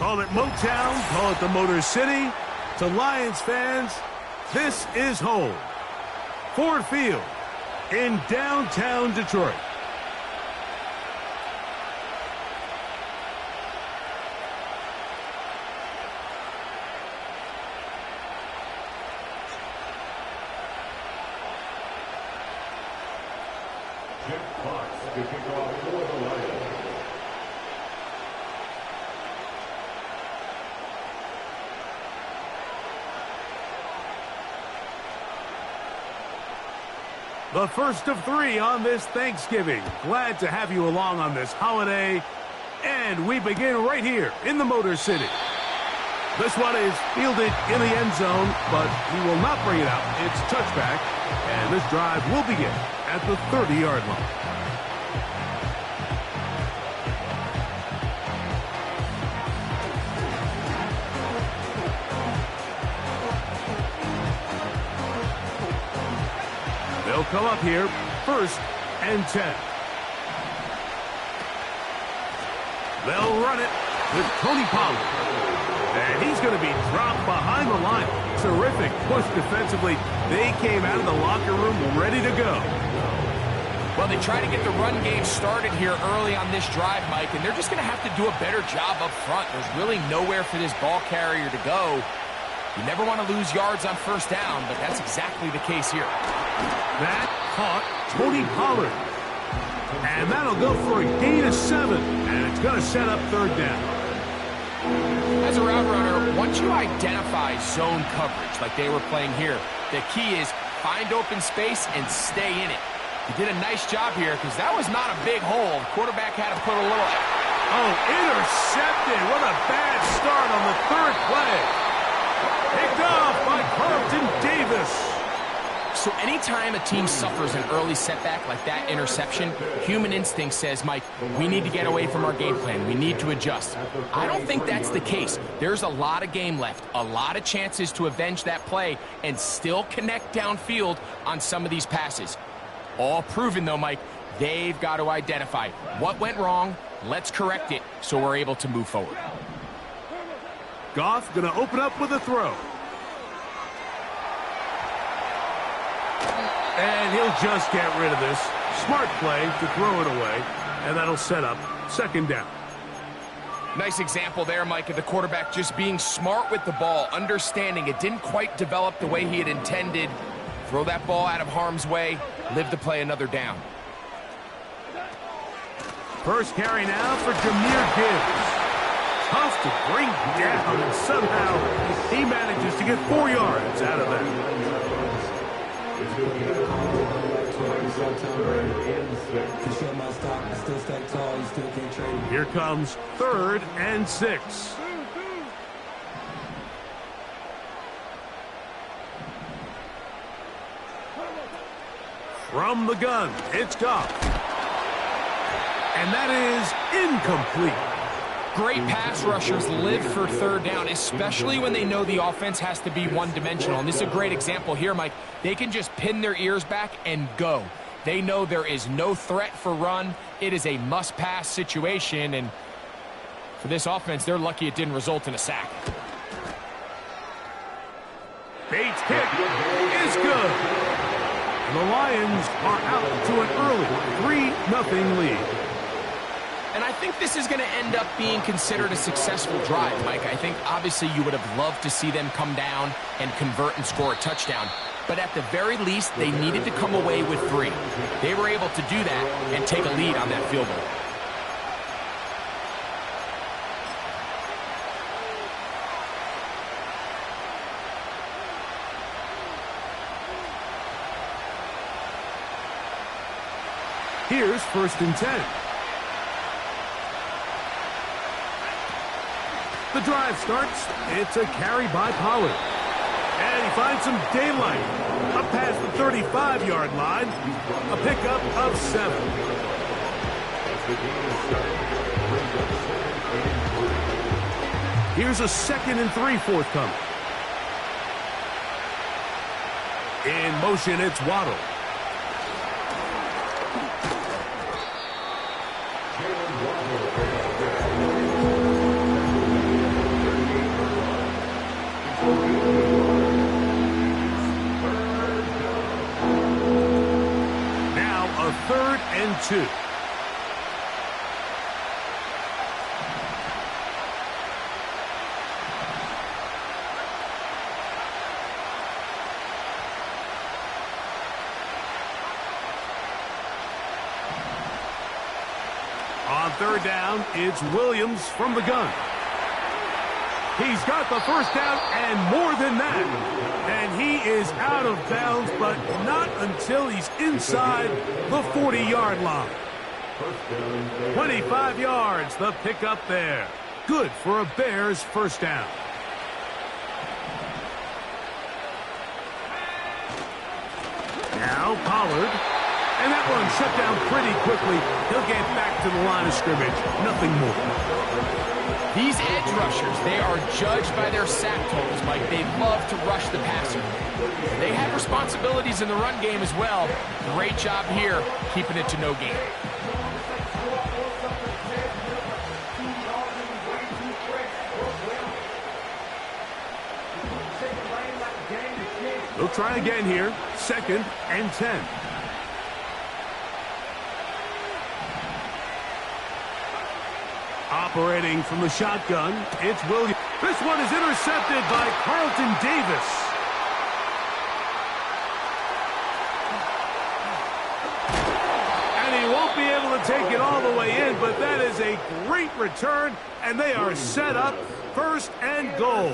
Call it Motown, call it the Motor City. To Lions fans, this is home. Ford Field in downtown Detroit. Jim Fox to kick off for the Lions. The first of 3 on this Thanksgiving. Glad to have you along on this holiday. And we begin right here in the Motor City. This one is fielded in the end zone, but he will not bring it out. It's touchback, and this drive will begin at the 30-yard line. They'll come up here, 1st and 10. They'll run it with Tony Pollard. And he's going to be dropped behind the line. Terrific push defensively. They came out of the locker room ready to go. Well, they try to get the run game started here early on this drive, Mike, and they're just going to have to do a better job up front. There's really nowhere for this ball carrier to go. You never want to lose yards on 1st down, but that's exactly the case here. That caught Tony Pollard. And that'll go for a gain of 7. And it's going to set up 3rd down. As a route runner, once you identify zone coverage like they were playing here, the key is find open space and stay in it. He did a nice job here because that was not a big hole. The quarterback had to put a little... Oh, intercepted. What a bad start on the 3rd play. Picked off by Carlton Davis. So anytime a team suffers an early setback like that interception, human instinct says, Mike, we need to get away from our game plan. We need to adjust. I don't think that's the case. There's a lot of game left, a lot of chances to avenge that play and still connect downfield on some of these passes. All proven, though, Mike, they've got to identify what went wrong. Let's correct it so we're able to move forward. Goff going to open up with a throw. And he'll just get rid of this. Smart play to throw it away, and that'll set up 2nd down. Nice example there, Mike, of the quarterback just being smart with the ball, understanding it didn't quite develop the way he had intended. Throw that ball out of harm's way, live to play another down. First carry now for Jahmyr Gibbs. Tough to bring down, and somehow he manages to get 4 yards out of that. Here comes 3rd and 6. From the gun, it's Goff. And that is incomplete. Great pass rushers live for 3rd down, especially when they know the offense has to be one-dimensional. And this is a great example here, Mike. They can just pin their ears back and go. They know there is no threat for run. It is a must-pass situation, and for this offense, they're lucky it didn't result in a sack. Bates' kick is good. And the Lions are out to an early 3-0 lead. And I think this is going to end up being considered a successful drive, Mike. I think obviously you would have loved to see them come down and convert and score a touchdown. But at the very least, they needed to come away with 3. They were able to do that and take a lead on that field goal. Here's 1st and 10. The drive starts. It's a carry by Pollard. And he finds some daylight. Up past the 35-yard line. A pickup of 7. Here's a 2nd and 3 forthcoming. In motion, it's Waddle. 2. On 3rd down, it's Williams from the gun. He's got the first down and more than that. And he is out of bounds, but not until he's inside the 40-yard line. 25 yards, the pickup there. Good for a Bears first down. Now Pollard. And that one shut down pretty quickly. He'll get back to the line of scrimmage. Nothing more. These edge rushers, they are judged by their sack totals, Mike. They love to rush the passer. They have responsibilities in the run game as well. Great job here, keeping it to no gain. They'll try again here. 2nd and 10. Operating from the shotgun, it's Williams. This one is intercepted by Carlton Davis. And he won't be able to take it all the way in, but that is a great return, and they are set up 1st and goal.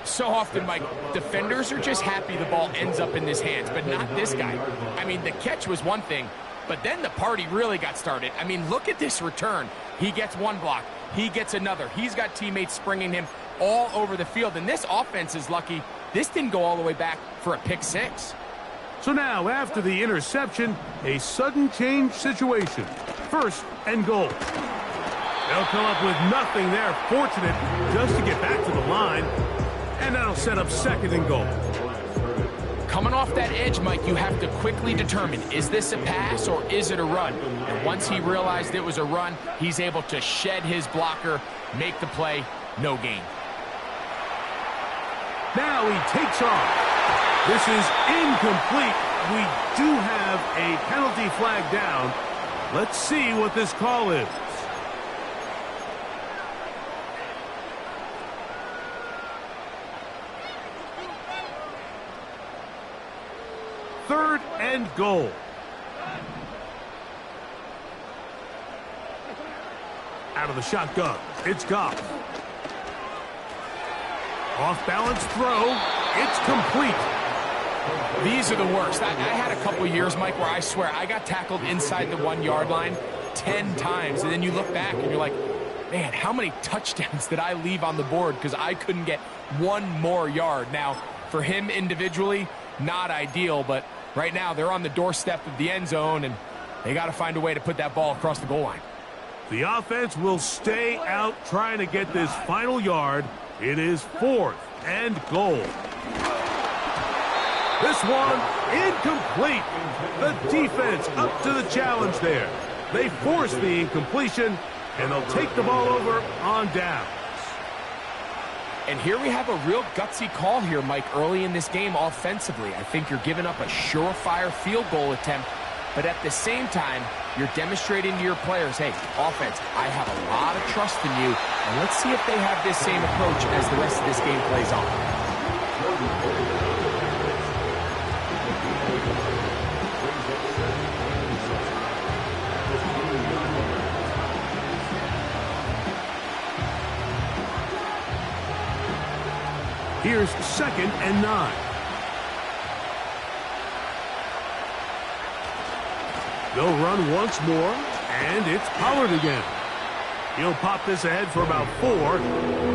So often, Mike, defenders are just happy the ball ends up in his hands, but not this guy. I mean, the catch was one thing, but then the party really got started. I mean, look at this return. He gets one block. He gets another. He's got teammates springing him all over the field. And this offense is lucky this didn't go all the way back for a pick 6. So now, after the interception, a sudden change situation. 1st and goal. They'll come up with nothing there. Fortunate just to get back to the line. And that'll set up 2nd and goal. Coming off that edge, Mike, you have to quickly determine, is this a pass or is it a run? And once he realized it was a run, he's able to shed his blocker, make the play, no gain. Now he takes off. This is incomplete. We do have a penalty flag down. Let's see what this call is. Third and goal. Out of the shotgun, it's Goff. Off-balance throw, it's complete. These are the worst. I had a couple years, Mike, where I swear I got tackled inside the 1-yard line 10 times, and then you look back and you're like, man, how many touchdowns did I leave on the board because I couldn't get one more yard? Now, for him individually, not ideal, but right now they're on the doorstep of the end zone, and they got to find a way to put that ball across the goal line. The offense will stay out trying to get this final yard. It is 4th and goal. This one incomplete. The defense up to the challenge there. They force the incompletion, and they'll take the ball over on downs. And here we have a real gutsy call here, Mike, early in this game offensively. I think you're giving up a surefire field goal attempt, but at the same time, you're demonstrating to your players, hey, offense, I have a lot of trust in you, and let's see if they have this same approach as the rest of this game plays on. Here's 2nd and 9. They'll run once more, and it's Pollard again. He'll pop this ahead for about 4,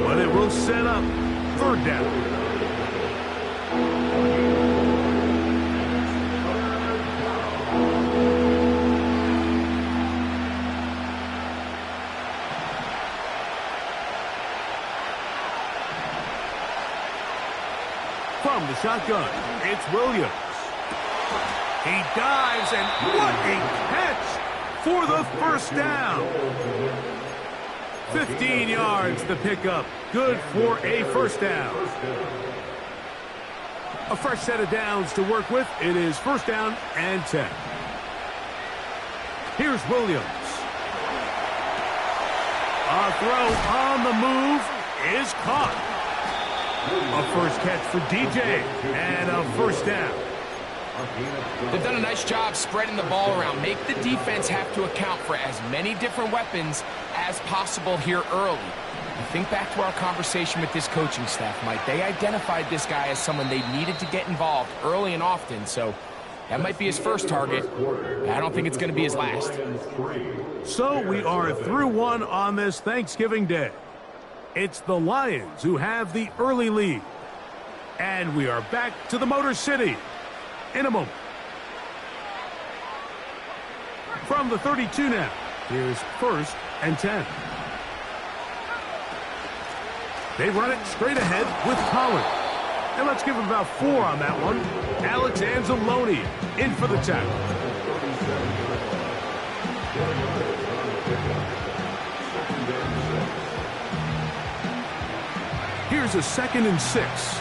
but it will set up 3rd down. From the shotgun, it's Williams. He dives, and what a catch for the first down. 15 yards the pickup. Good for a first down. A fresh set of downs to work with. It is 1st down and 10. Here's Williams. A throw on the move is caught. A first catch for DJ and a first down. They've done a nice job spreading the ball around. Make the defense have to account for as many different weapons as possible here early. You think back to our conversation with this coaching staff, Mike. They identified this guy as someone they needed to get involved early and often, so that might be his first target. I don't think it's going to be his last. So we are through one on this Thanksgiving Day. It's the Lions who have the early lead. And we are back to the Motor City in a moment. From the 32 now, here's 1st and 10. They run it straight ahead with Pollard. And let's give him about 4 on that one. Alex Anzalone in for the tackle. Here's a 2nd and 6.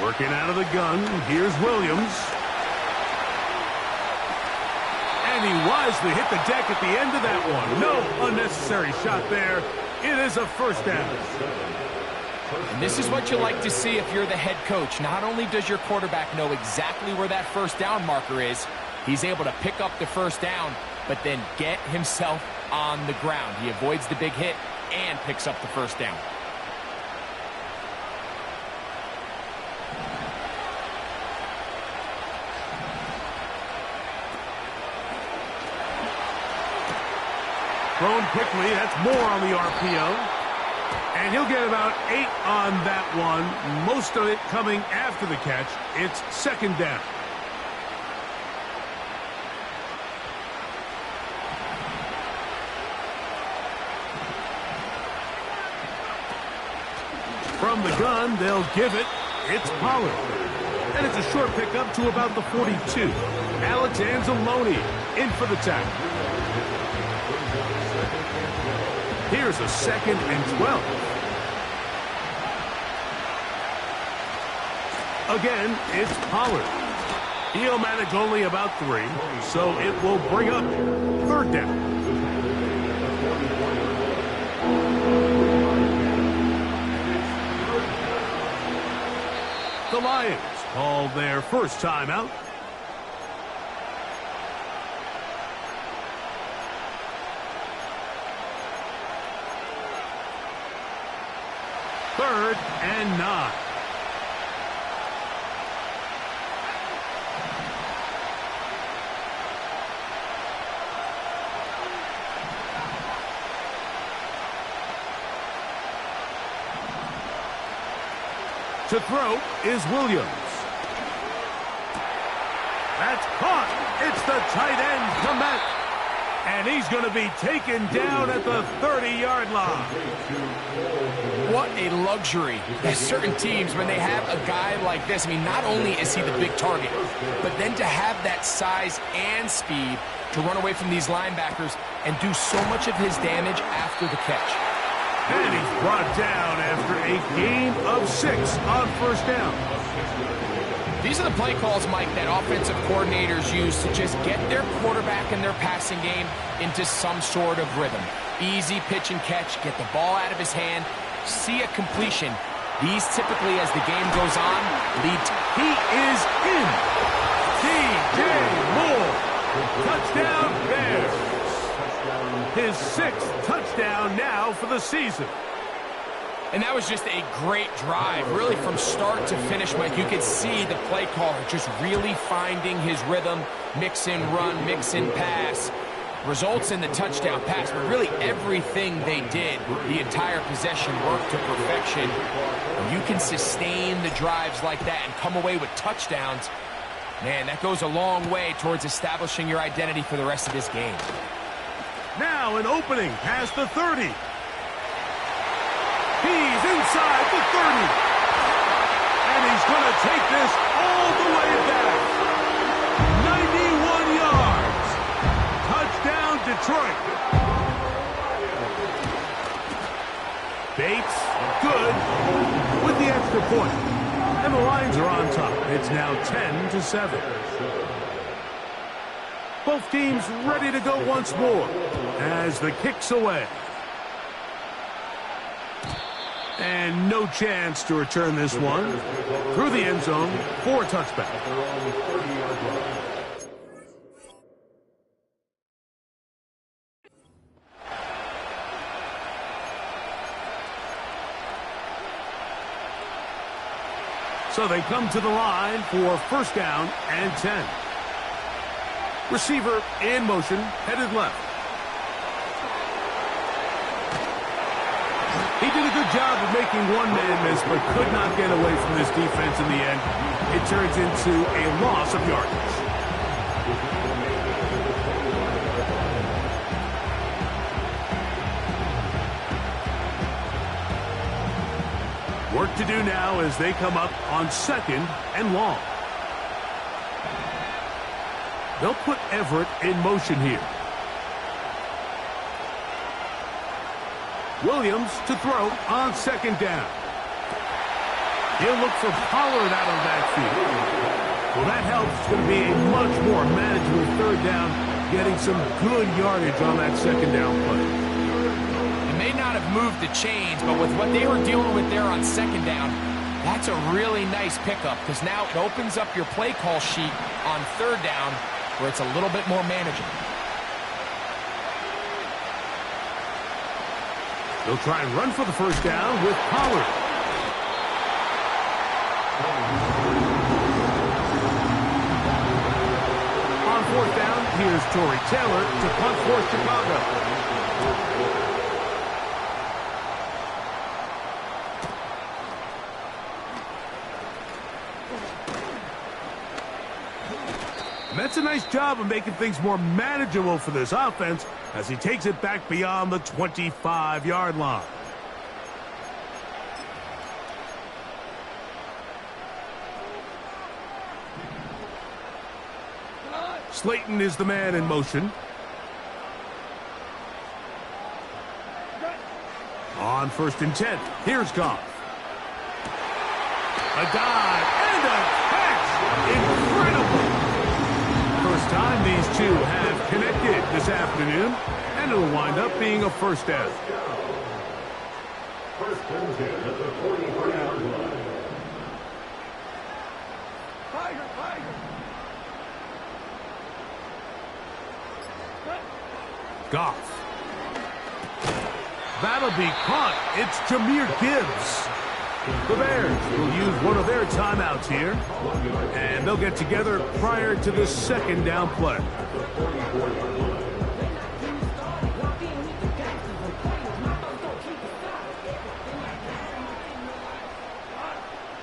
Working out of the gun, here's Williams. And he wisely hit the deck at the end of that one. No unnecessary shot there. It is a first down. And this is what you like to see if you're the head coach. Not only does your quarterback know exactly where that first down marker is, he's able to pick up the first down, but then get himself on the ground. He avoids the big hit and picks up the first down. Thrown quickly, that's more on the RPO. And he'll get about 8 on that one. Most of it coming after the catch. It's 2nd down. From the gun, they'll give it. It's Pollard. And it's a short pickup to about the 42. Alex Anzalone in for the tackle. Here's a 2nd and 12. Again, it's Pollard. He'll manage only about 3, so it will bring up 3rd down. The Lions call their first timeout. Third and 9. To throw is Williams. That's caught. It's the tight end, Komet. And he's going to be taken down at the 30-yard line. What a luxury. There's certain teams, when they have a guy like this, I mean, not only is he the big target, but then to have that size and speed to run away from these linebackers and do so much of his damage after the catch. And he's brought down after a gain of 6 on first down. These are the play calls, Mike, that offensive coordinators use to just get their quarterback and their passing game into some sort of rhythm. Easy pitch and catch, get the ball out of his hand, see a completion. These typically, as the game goes on, lead to... He is in. DJ Moore. Touchdown Bears. His 6th touchdown now for the season. And that was just a great drive, really from start to finish, Mike. You could see the play caller just really finding his rhythm, mix in run, mix in pass. Results in the touchdown pass, but really everything they did, the entire possession worked to perfection. When you can sustain the drives like that and come away with touchdowns, man, that goes a long way towards establishing your identity for the rest of this game. Now an opening past the 30. He's inside the 30. And he's going to take this all the way back. 91 yards. Touchdown, Detroit. Bates, good, with the extra point. And the Lions are on top. It's now 10-7. Both teams ready to go once more as the kick's away. And no chance to return this one through the end zone for a touchback. So they come to the line for first down and 10. Receiver in motion, headed left. He did a good job of making one man miss, but could not get away from this defense in the end. It turns into a loss of yardage. Work to do now as they come up on second and long. They'll put Everett in motion here. Williams to throw on second down. He'll look for Pollard out of that field. Well, that helps. It's going to be a much more manageable third down, getting some good yardage on that second down play. They may not have moved the chains, but with what they were dealing with there on second down, that's a really nice pickup because now it opens up your play call sheet on third down where it's a little bit more manageable. They'll try and run for the first down with Pollard. On fourth down, here's Tory Taylor to punt for Chicago. That's a nice job of making things more manageable for this offense as he takes it back beyond the 25-yard line. Slayton is the man in motion. On first and 10, here's Goff. A dive and a catch. Incredible. First time these two have connected this afternoon, and it'll wind up being a first down. First and 10 at the 43-yard line. Goff. That'll be caught. It's Jahmyr Gibbs. The Bears will use one of their timeouts here, and they'll get together prior to the second down play.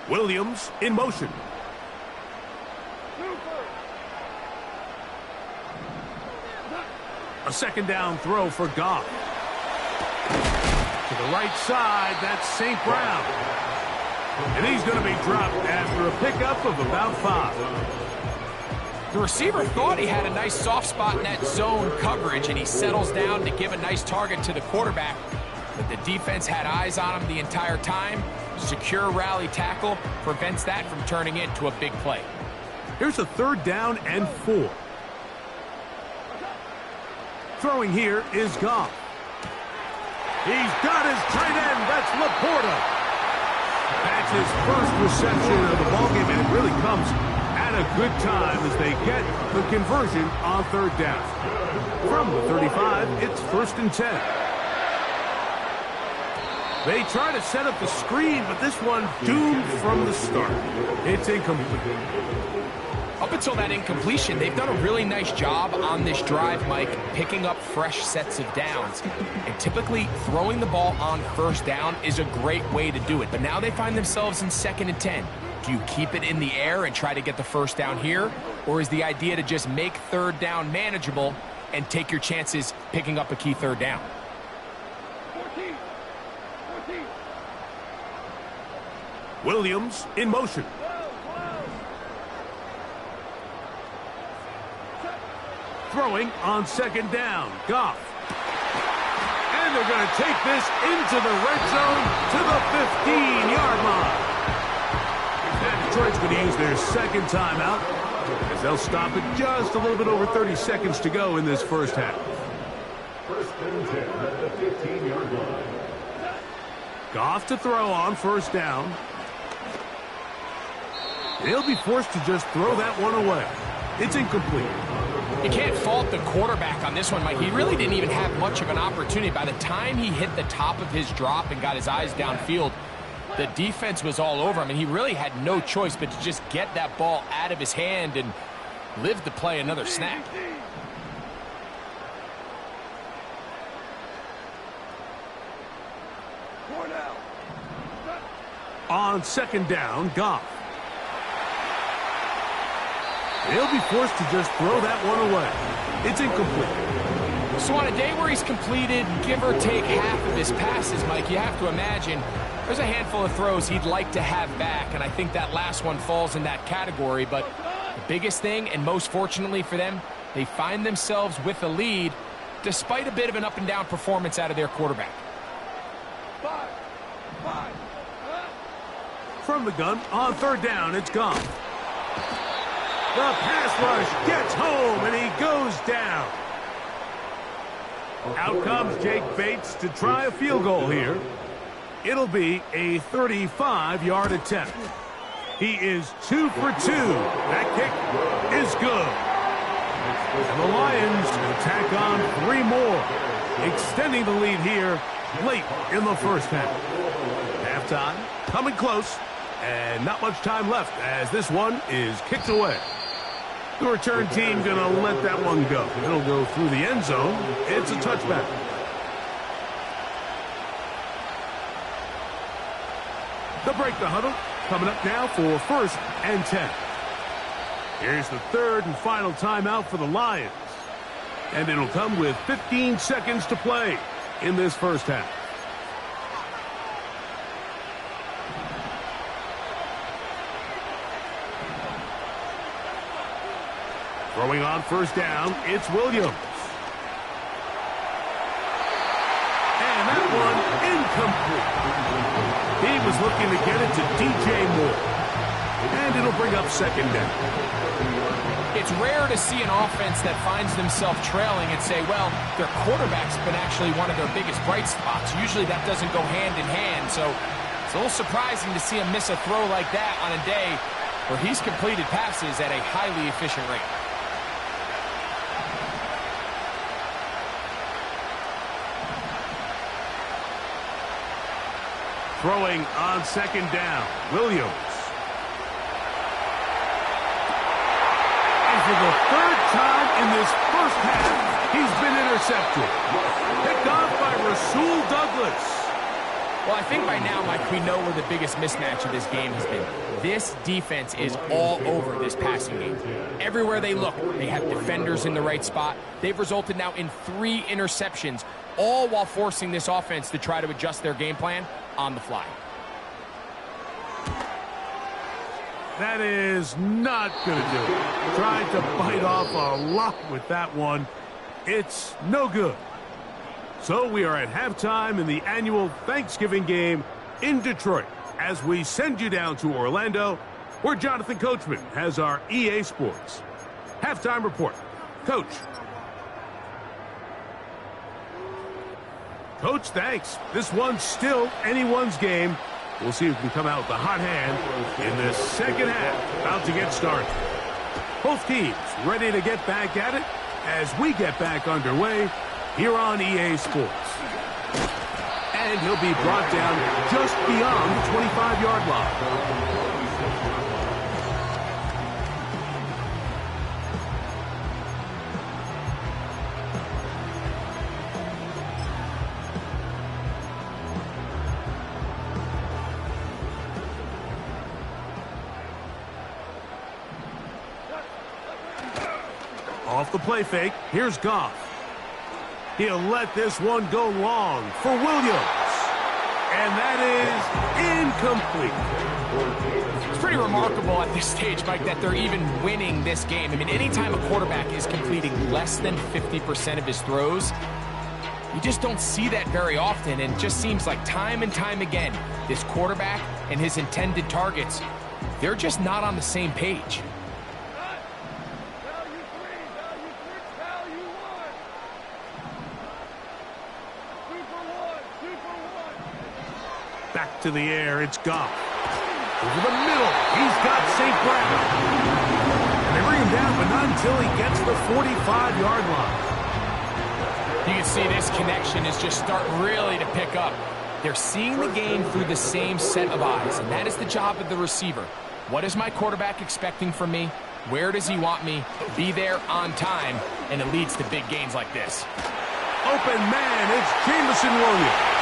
Williams in motion. A second down throw for Goff. To the right side, that's St. Brown. And he's going to be dropped after a pickup of about 5. The receiver thought he had a nice soft spot in that zone coverage, and he settles down to give a nice target to the quarterback. But the defense had eyes on him the entire time. Secure rally tackle prevents that from turning into a big play. Here's a third down and 4. Throwing here is Goff. He's got his tight end. That's Laporta. That's his first reception of the ballgame, and it really comes at a good time as they get the conversion on third down. From the 35, it's first and 10. They try to set up the screen, but this one doomed from the start. It's incomplete. Up until that incompletion, they've done a really nice job on this drive, Mike, picking up fresh sets of downs. And typically, throwing the ball on first down is a great way to do it. But now they find themselves in second and 10. Do you keep it in the air and try to get the first down here? Or is the idea to just make third down manageable and take your chances picking up a key third down? Williams in motion. Throwing on second down. Goff. And they're going to take this into the red zone to the 15-yard line. And Detroit's going to use their second timeout. they'll stop it just a little bit over 30 seconds to go in this first half. First and 10 at the 15-yard line. Goff to throw on first down. They'll be forced to just throw that one away. It's incomplete. You can't fault the quarterback on this one, Mike. He really didn't even have much of an opportunity. By the time he hit the top of his drop and got his eyes downfield, the defense was all over him, and he really had no choice but to just get that ball out of his hand and live to play another snap. On second down, Goff. They'll be forced to just throw that one away. It's incomplete. So on a day where he's completed, give or take half of his passes, Mike, you have to imagine there's a handful of throws he'd like to have back, and I think that last one falls in that category. But the biggest thing, and most fortunately for them, they find themselves with a lead despite a bit of an up-and-down performance out of their quarterback. From the gun, on third down, it's gone. The pass rush gets home, and he goes down. Out comes Jake Bates to try a field goal here. It'll be a 35-yard attempt. He is 2 for 2. That kick is good. And the Lions attack on 3 more, extending the lead here late in the first half. Halftime coming close, and not much time left as this one is kicked away. The return team going to let that one go. It'll go through the end zone. It's a touchback. They'll break the huddle. Coming up now for first and 10. Here's the third and final timeout for the Lions. And it'll come with 15 seconds to play in this first half. Throwing on first down, it's Williams. And that one incomplete. He was looking to get it to DJ Moore. And it'll bring up second down. It's rare to see an offense that finds themselves trailing and say, well, their quarterback's been actually one of their biggest bright spots. Usually that doesn't go hand in hand, so it's a little surprising to see him miss a throw like that on a day where he's completed passes at a highly efficient rate. Throwing on second down, Williams. And for the third time in this first half, he's been intercepted. Picked off by Rasul Douglas. Well, I think by now, Mike, we know where the biggest mismatch of this game has been. This defense is all over this passing game. Everywhere they look, they have defenders in the right spot. They've resulted now in 3 interceptions, all while forcing this offense to try to adjust their game plan on the fly. That is not going to do it. Tried to bite off a lot with that one. It's no good. So we are at halftime in the annual Thanksgiving game in Detroit as we send you down to Orlando, where Jonathan Coachman has our EA Sports halftime report. Coach. Coach, thanks. This one's still anyone's game. We'll see who can come out with a hot hand in the second half. About to get started. Both teams ready to get back at it as we get back underway here on EA Sports. And he'll be brought down just beyond the 25-yard line. Off the play fake, here's Goff. He'll let this one go long for Williams. And that is incomplete. It's pretty remarkable at this stage, Mike, that they're even winning this game. I mean, anytime a quarterback is completing less than 50% of his throws, you just don't see that very often. And it just seems like time and time again, this quarterback and his intended targets, they're just not on the same page. Back to the air, it's Goff. Over the middle, he's got St. Brown. And they bring him down, but not until he gets the 45-yard line. You can see this connection is just starting really to pick up. They're seeing the game through the same set of eyes, and that is the job of the receiver. What is my quarterback expecting from me? Where does he want me? Be there on time, and it leads to big gains like this. Open man, it's Jameson Williams.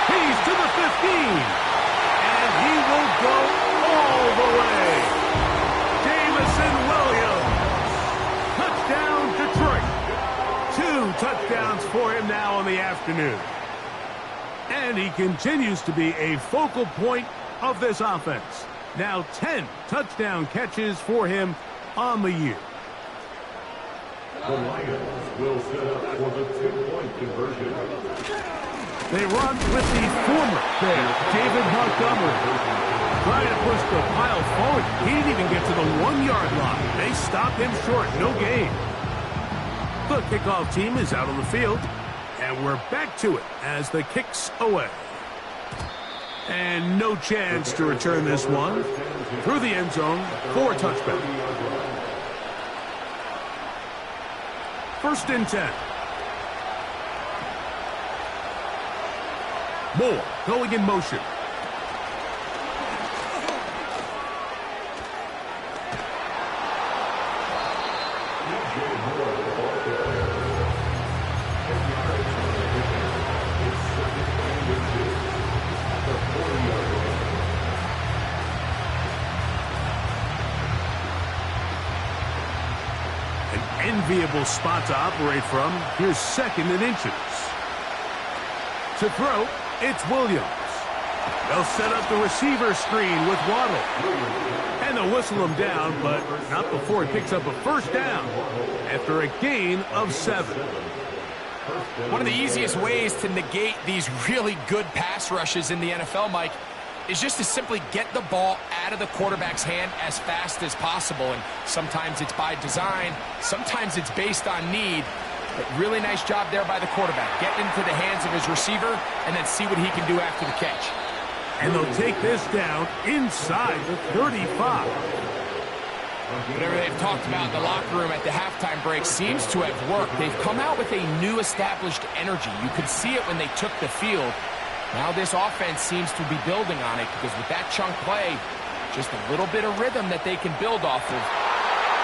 He's to the 15, and he will go all the way. Jameson Williams. Touchdown, Detroit. 2 touchdowns for him now on the afternoon. And he continues to be a focal point of this offense. Now 10 touchdown catches for him on the year. The Lions will set up for the 2-point conversion. They run with the former Bear, David Montgomery. Trying to push the pile forward. He didn't even get to the 1-yard line. They stopped him short. No gain. The kickoff team is out on the field. And we're back to it as the kick's away. And no chance to return this one. Through the end zone for a touchback. 1st and 10. Moore going in motion. Enviable spot to operate from. Here's 2nd and inches. To throw, it's Williams. They'll set up the receiver screen with Waddle. And they'll whistle him down, but not before he picks up a 1st down after a gain of 7. One of the easiest ways to negate these really good pass rushes in the NFL, Mike, is just to simply get the ball out of the quarterback's hand as fast as possible. And sometimes it's by design, sometimes it's based on need. But really nice job there by the quarterback. Get into the hands of his receiver and then see what he can do after the catch. And they'll take this down inside the 35. Whatever they've talked about in the locker room at the halftime break seems to have worked. They've come out with a new established energy. You could see it when they took the field. Now this offense seems to be building on it because with that chunk play, just a little bit of rhythm that they can build off of.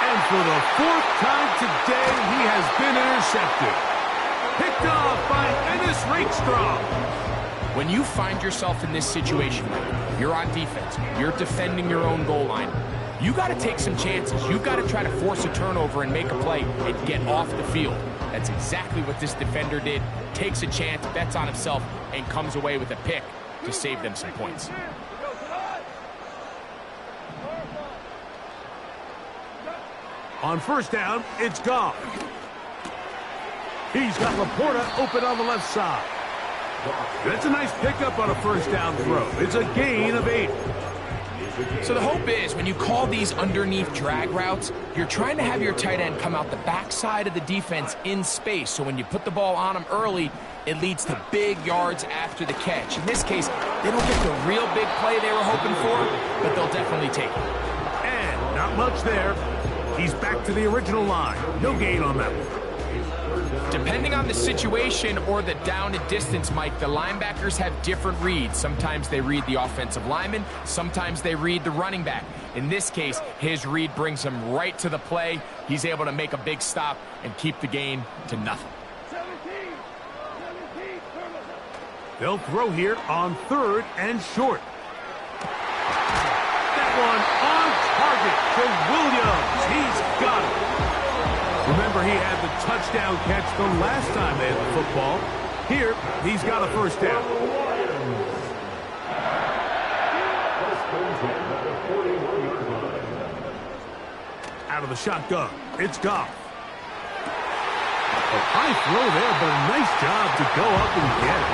And for the 4th time today, he has been intercepted. Picked off by Ennis Rakestraw. When you find yourself in this situation, you're on defense, you're defending your own goal line, you got to take some chances. You got to try to force a turnover and make a play and get off the field. That's exactly what this defender did. Takes a chance, bets on himself, and comes away with a pick to save them some points. On 1st down, it's Goff. He's got Laporta open on the left side. That's a nice pickup on a 1st down throw. It's a gain of 8. So the hope is when you call these underneath drag routes, you're trying to have your tight end come out the backside of the defense in space. So when you put the ball on him early, it leads to big yards after the catch. In this case, they don't get the real big play they were hoping for, but they'll definitely take it. And not much there. He's back to the original line. No gain on that one. Depending on the situation or the down and distance, Mike, the linebackers have different reads. Sometimes they read the offensive lineman. Sometimes they read the running back. In this case, his read brings him right to the play. He's able to make a big stop and keep the gain to nothing. They'll throw here on 3rd and short. That one on target to Williams. He's got it. Remember, he had the touchdown catch the last time they had the football. Here, he's got a 1st down. Out of the shotgun, it's Goff. A high throw there, but a nice job to go up and get it.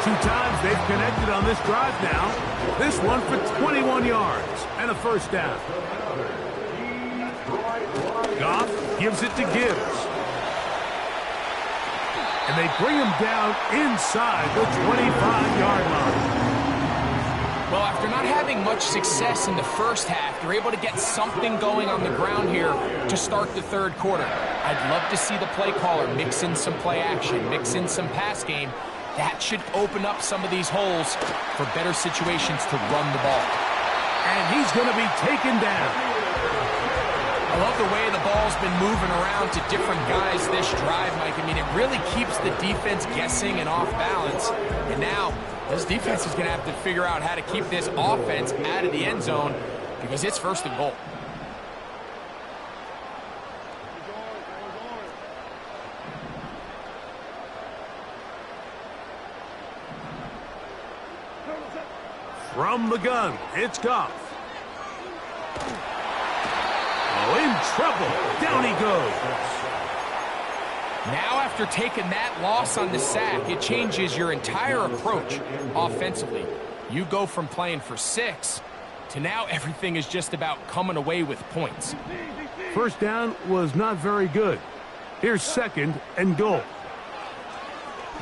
2 times they've connected on this drive now. This one for 21 yards and a 1st down. Goff gives it to Gibbs. And they bring him down inside the 25-yard line. Well, after not having much success in the first half, they're able to get something going on the ground here to start the third quarter. I'd love to see the play caller mix in some play action, mix in some pass game. That should open up some of these holes for better situations to run the ball. And he's going to be taken down. I love the way the ball's been moving around to different guys this drive, Mike. I mean, it really keeps the defense guessing and off balance. And now, this defense is going to have to figure out how to keep this offense out of the end zone because it's first and goal. From the gun, it's Goff. Oh, in trouble. Down he goes. Now, after taking that loss on the sack, it changes your entire approach offensively. You go from playing for 6 to now everything is just about coming away with points. First down was not very good. Here's second and goal.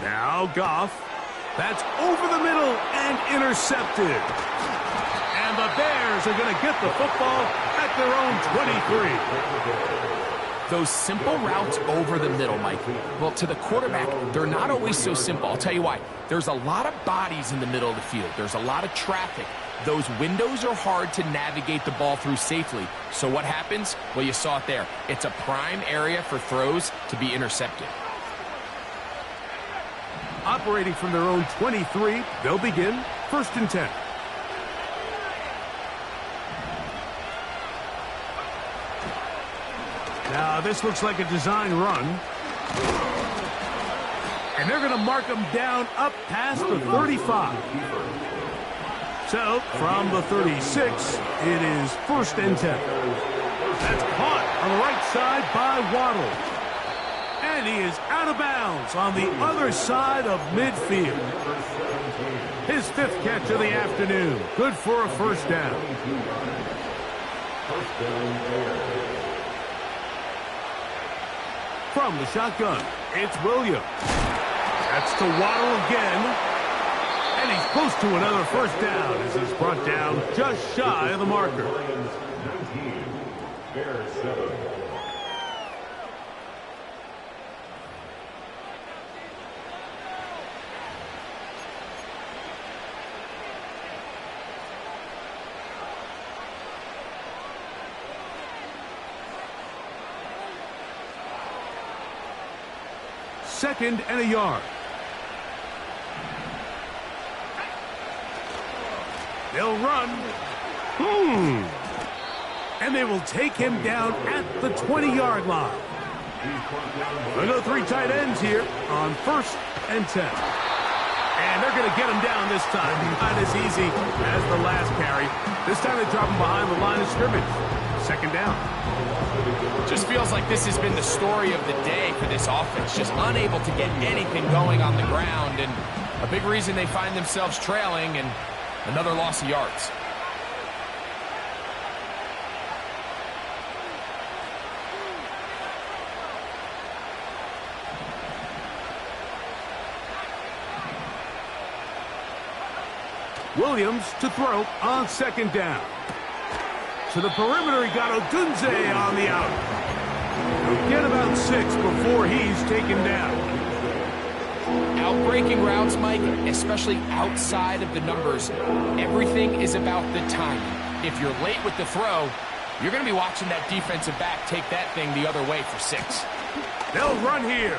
Now Goff. That's over the middle and intercepted. And the Bears are going to get the football at their own 23. Those simple routes over the middle, Mike, well, to the quarterback, they're not always so simple. I'll tell you why. There's a lot of bodies in the middle of the field. There's a lot of traffic. Those windows are hard to navigate the ball through safely. So what happens? Well, you saw it there. It's a prime area for throws to be intercepted. Operating from their own 23, they'll begin first and 10. Now, this looks like a design run. And they're going to mark them down up past the 35. So, from the 36, it is first and 10. That's caught on the right side by Waddle. And he is out of bounds on the other side of midfield. His 5th catch of the afternoon. Good for a first down. From the shotgun, it's Williams. That's to Waddle again. And he's close to another first down as he's brought down just shy of the marker. Bears 7. Second and a yard. They'll run. And they will take him down at the 20-yard line. We'll go 3 tight ends here on first and 10. And they're going to get him down this time. Not as easy as the last carry. This time they drop him behind the line of scrimmage. Second down. Just feels like this has been the story of the day for this offense. Just unable to get anything going on the ground. And a big reason they find themselves trailing and another loss of yards. Williams to throw on second down. To the perimeter, he got Odunze on the out. He'll get about 6 before he's taken down. Outbreaking routes, Mike, especially outside of the numbers, everything is about the timing. If you're late with the throw, you're going to be watching that defensive back take that thing the other way for 6. They'll run here.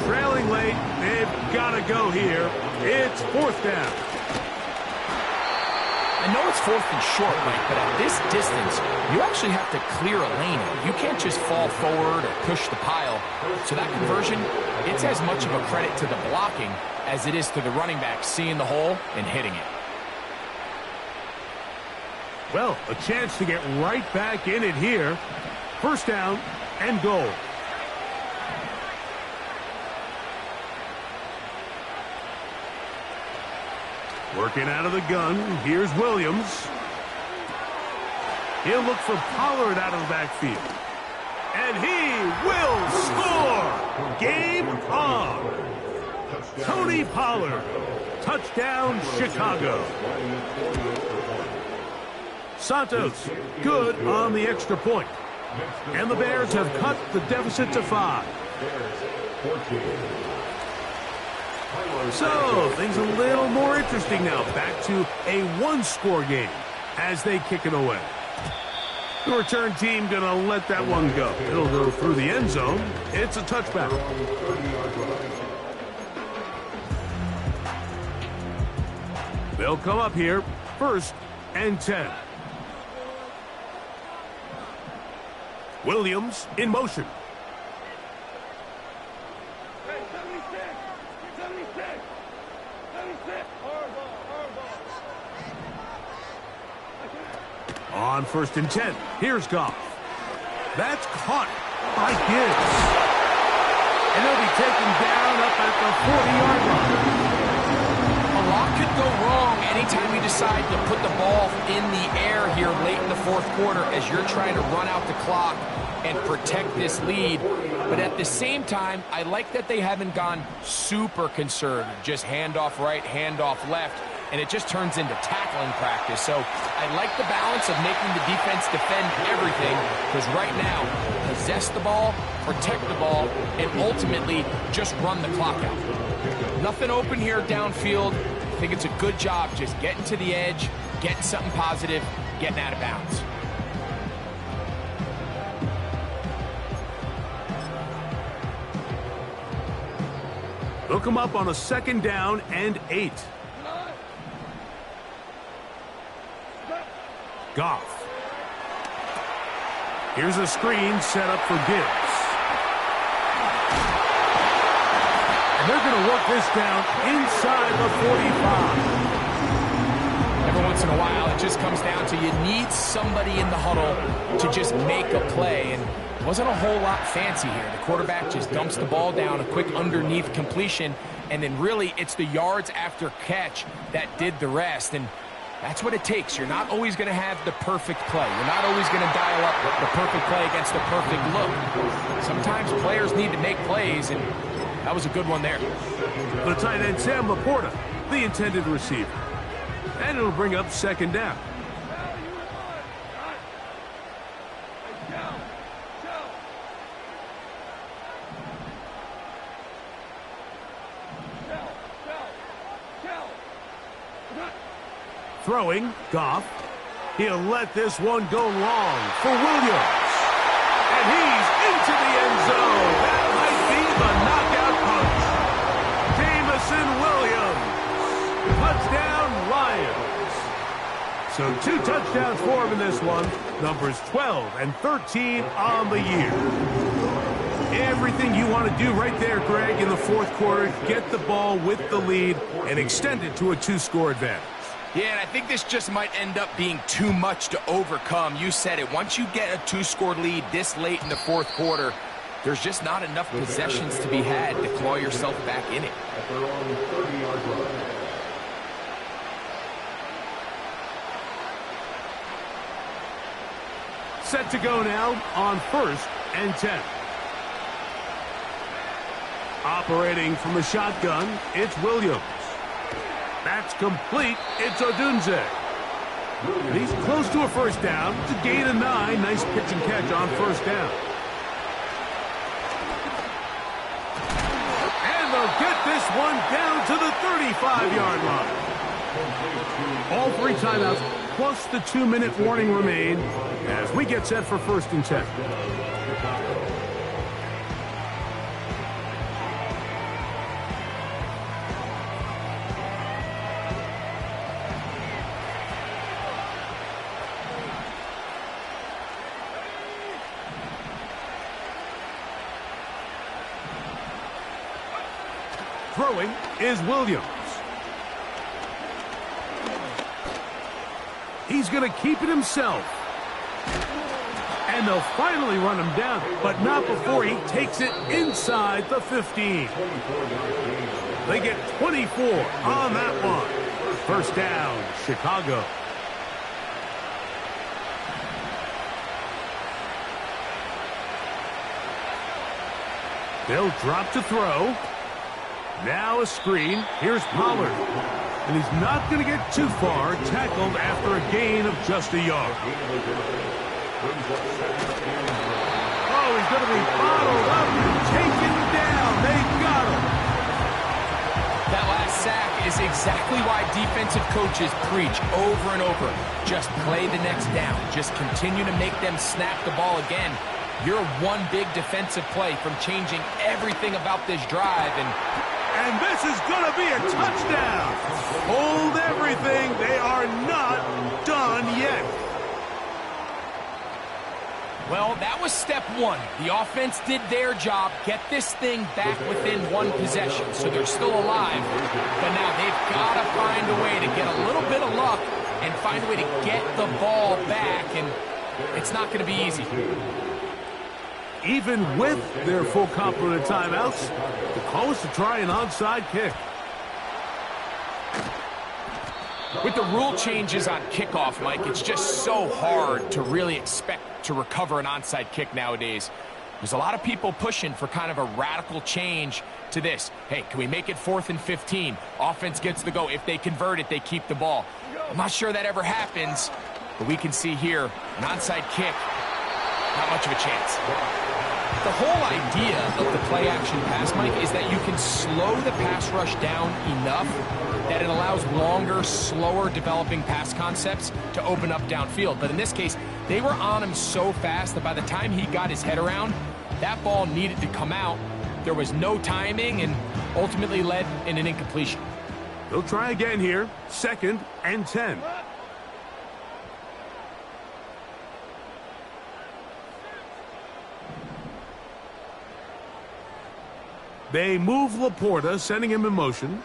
Trailing late, they've got to go here. It's fourth down. I know it's 4th and short, Mike, but at this distance, you actually have to clear a lane. You can't just fall forward or push the pile. So that conversion, it's as much of a credit to the blocking as it is to the running back seeing the hole and hitting it. Well, a chance to get right back in it here. First down and goal. Working out of the gun, here's Williams. He'll look for Pollard out of the backfield. And he will score! Game on! Tony Pollard. Touchdown, Chicago. Santos, good on the extra point. And the Bears have cut the deficit to 5. So, things a little more interesting now. Back to a one-score game as they kick it away. The return team going to let that one go. It'll go through the end zone. It's a touchback. They'll come up here, 1st and 10. Williams in motion. On 1st and 10, here's Goff. That's caught by Gibbs. And he'll be taken down up at the 40-yard line. A lot could go wrong anytime you decide to put the ball in the air here late in the 4th quarter as you're trying to run out the clock and protect this lead. But at the same time, I like that they haven't gone super conservative. Just handoff right, handoff left, and it just turns into tackling practice. So I like the balance of making the defense defend everything, because right now, possess the ball, protect the ball, and ultimately just run the clock out. Nothing open here downfield. I think it's a good job just getting to the edge, getting something positive, getting out of bounds. They'll come up on a 2nd down and 8. Goff. Here's a screen set up for Gibbs. And they're going to work this down inside the 45. Every once in a while, it just comes down to you need somebody in the huddle to just make a play. And it wasn't a whole lot fancy here. The quarterback just dumps the ball down, a quick underneath completion, and then really it's the yards after catch that did the rest. And that's what it takes. You're not always going to have the perfect play. You're not always going to dial up the perfect play against the perfect look. Sometimes players need to make plays, and that was a good one there. The tight end, Sam Laporta, the intended receiver. And it'll bring up 2nd down. Throwing, Goff. He'll let this one go long for Williams. And he's into the end zone. That might be the knockout punch. Touchdown, Lions. So 2 touchdowns for him in this one. Numbers 12 and 13 on the year. Everything you want to do right there, Greg, in the 4th quarter. Get the ball with the lead and extend it to a 2-score advantage. Yeah, and I think this just might end up being too much to overcome. You said it. Once you get a 2-score lead this late in the 4th quarter, there's just not enough possessions to be had to claw yourself back in it. At their own 30-yard line. Set to go now on 1st and 10. Operating from the shotgun, it's Williams. That's complete. It's Odunze. He's close to a 1st down. It's a gain of 9. Nice pitch and catch on 1st down. And they'll get this one down to the 35-yard line. All 3 timeouts plus the 2-minute warning remain as we get set for 1st and 10. Throwing is Williams. He's going to keep it himself. And they'll finally run him down, but not before he takes it inside the 15. They get 24 on that one. 1st down, Chicago. They'll drop to throw. Now a screen. Here's Pollard. And he's not going to get too far, tackled after a gain of just a yard. Oh, he's going to be bottled up and taken down. They got him. That last sack is exactly why defensive coaches preach over and over. Just play the next down. Just continue to make them snap the ball again. You're one big defensive play from changing everything about this drive. And this is going to be a touchdown. Hold everything. They are not done yet. Well, that was step one. The offense did their job, get this thing back within one possession, so they're still alive. But now they've got to find a way to get a little bit of luck and find a way to get the ball back, and it's not going to be easy. Even with their full complement of timeouts, the call is to try an onside kick. With the rule changes on kickoff, Mike, it's just so hard to really expect to recover an onside kick nowadays. There's a lot of people pushing for kind of a radical change to this. Hey, can we make it 4th and 15? Offense gets the go. If they convert it, they keep the ball. I'm not sure that ever happens, but we can see here an onside kick, not much of a chance. The whole idea of the play-action pass, Mike, is that you can slow the pass rush down enough that it allows longer, slower developing pass concepts to open up downfield. But in this case, they were on him so fast that by the time he got his head around, that ball needed to come out. There was no timing and ultimately led in an incompletion. They'll try again here. 2nd and 10. They move Laporta, sending him in motion.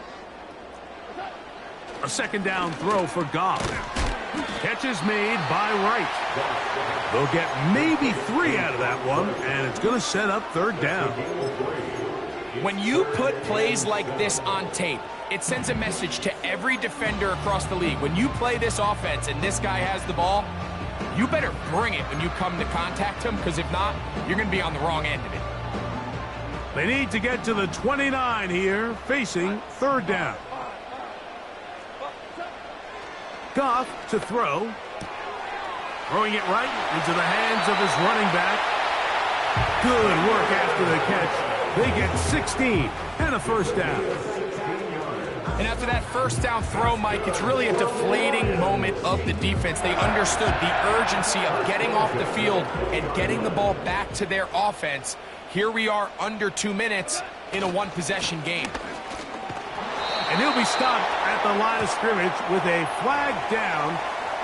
A 2nd down throw for Goff. Catch is made by Wright. They'll get maybe 3 out of that one, and it's going to set up 3rd down. When you put plays like this on tape, it sends a message to every defender across the league. When you play this offense and this guy has the ball, you better bring it when you come to contact him, because if not, you're going to be on the wrong end of it. They need to get to the 29 here, facing 3rd down. Goff to throw. Throwing it right into the hands of his running back. Good work after the catch. They get 16 and a 1st down. And after that 1st down throw, Mike, it's really a deflating moment of the defense. They understood the urgency of getting off the field and getting the ball back to their offense. Here we are under 2 minutes in a 1-possession game. And he'll be stopped at the line of scrimmage with a flag down.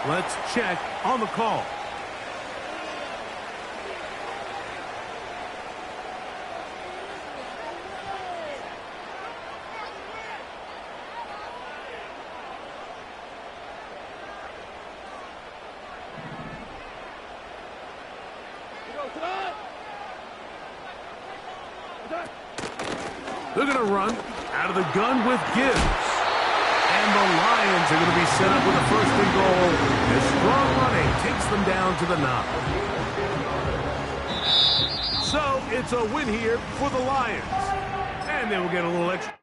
Let's check on the call. They're going to run out of the gun with Gibbs. And the Lions are going to be set up with a 1st and goal. As strong running takes them down to the 9. So it's a win here for the Lions. And they will get a little extra.